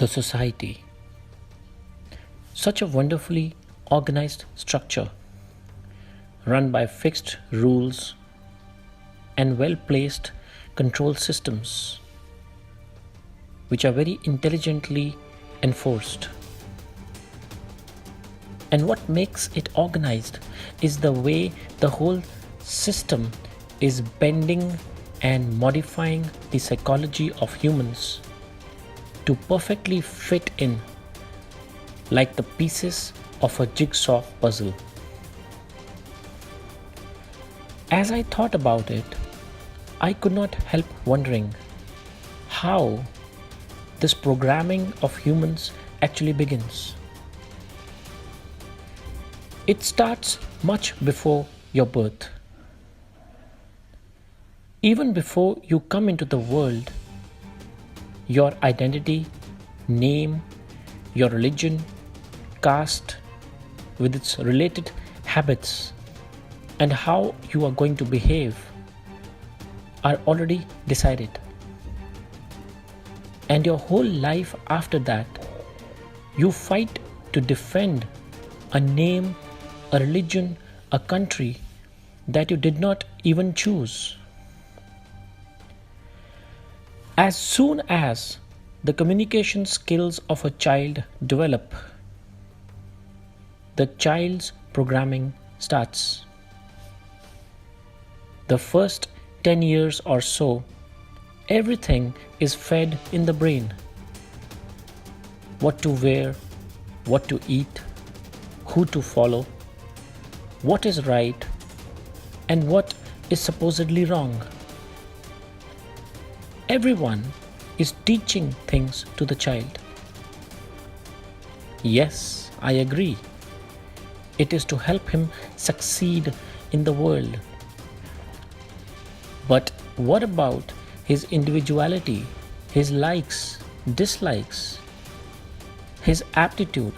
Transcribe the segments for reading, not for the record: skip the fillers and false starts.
The society. Such a wonderfully organized structure, run by fixed rules and well placed control systems, which are very intelligently enforced. And what makes it organized is the way the whole system is bending and modifying the psychology of humans to perfectly fit in like the pieces of a jigsaw puzzle. As I thought about it, I could not help wondering how this programming of humans actually begins. It starts much before your birth. Even before you come into the world, your identity, name, your religion, caste, with its related habits, and how you are going to behave are already decided. And your whole life after that, you fight to defend a name, a religion, a country that you did not even choose. As soon as the communication skills of a child develop, the child's programming starts. The first 10 years or so, everything is fed in the brain. What to wear, what to eat, who to follow, what is right, and what is supposedly wrong. Everyone is teaching things to the child. Yes, I agree. It is to help him succeed in the world. But what about his individuality, his likes, dislikes, his aptitude,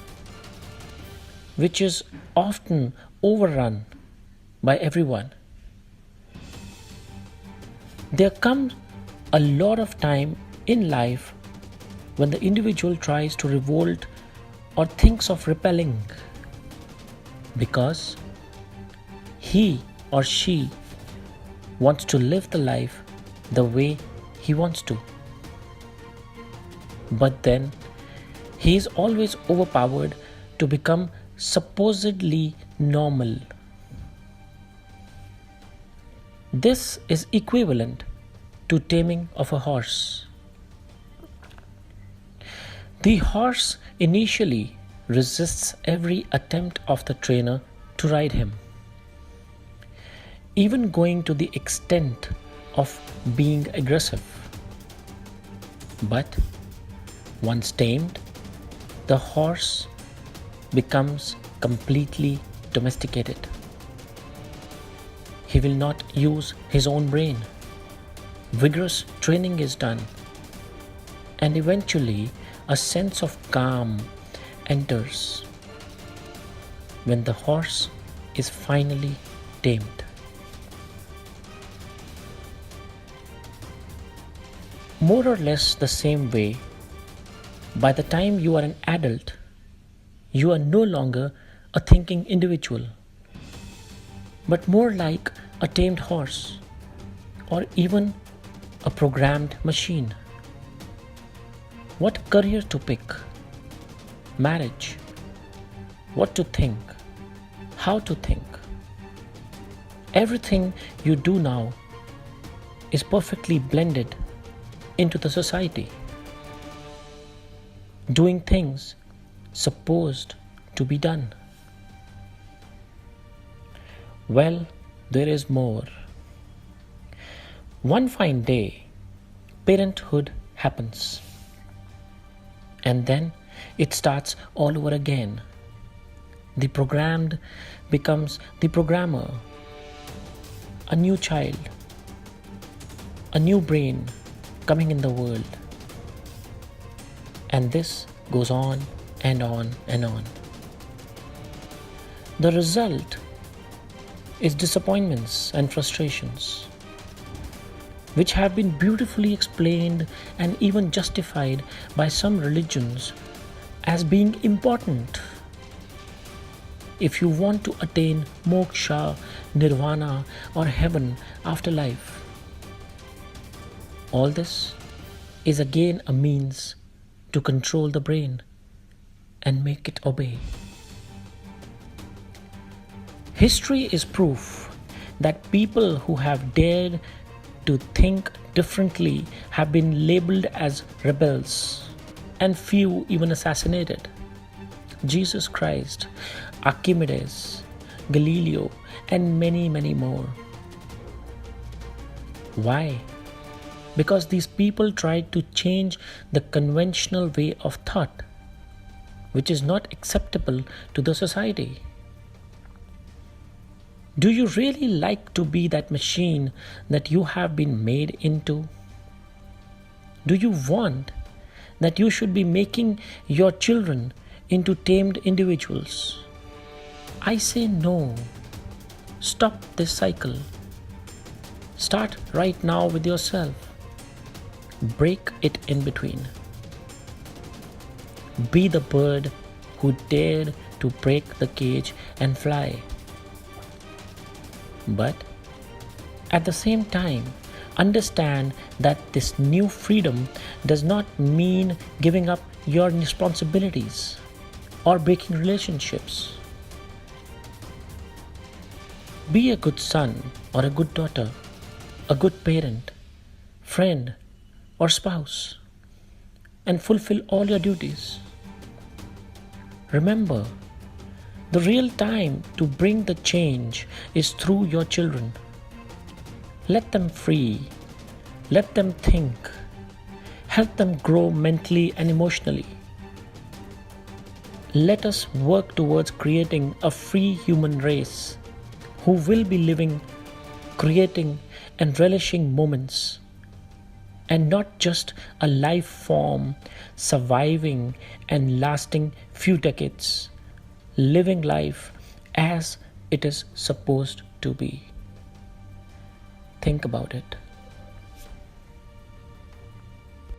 which is often overrun by everyone? There comes a lot of time in life when the individual tries to revolt or thinks of repelling because he or she wants to live the life the way he wants to. But then he is always overpowered to become supposedly normal. This is equivalent to taming of a horse. The horse initially resists every attempt of the trainer to ride him, even going to the extent of being aggressive. But once tamed, the horse becomes completely domesticated. He will not use his own brain. Vigorous training is done, and eventually a sense of calm enters when the horse is finally tamed. More or less the same way, by the time you are an adult, you are no longer a thinking individual, but more like a tamed horse or even a programmed machine. What career to pick, marriage, what to think, how to think. Everything you do now is perfectly blended into the society, doing things supposed to be done. Well, there is more. One fine day, parenthood happens. And then it starts all over again. The programmed becomes the programmer. A new child, a new brain coming in the world. And this goes on and on and on. The result is disappointments and frustrations. which have been beautifully explained and even justified by some religions as being important if you want to attain moksha, nirvana, or heaven afterlife. All this is again a means to control the brain and make it obey. History is proof that people who have dared to think differently have been labeled as rebels, and few even assassinated. Jesus Christ, Archimedes, Galileo, and many, many more. Why? Because these people tried to change the conventional way of thought, which is not acceptable to the society. Do you really like to be that machine that you have been made into? Do you want that you should be making your children into tamed individuals? I say no. Stop this cycle. Start right now with yourself. Break it in between. Be the bird who dared to break the cage and fly. But at the same time, understand that this new freedom does not mean giving up your responsibilities or breaking relationships. Be a good son or a good daughter, a good parent, friend, or spouse, and fulfill all your duties. Remember, the real time to bring the change is through your children. Let them free, let them think, help them grow mentally and emotionally. Let us work towards creating a free human race who will be living, creating, and relishing moments, and not just a life form surviving and lasting few decades, living life as it is supposed to be. Think about it.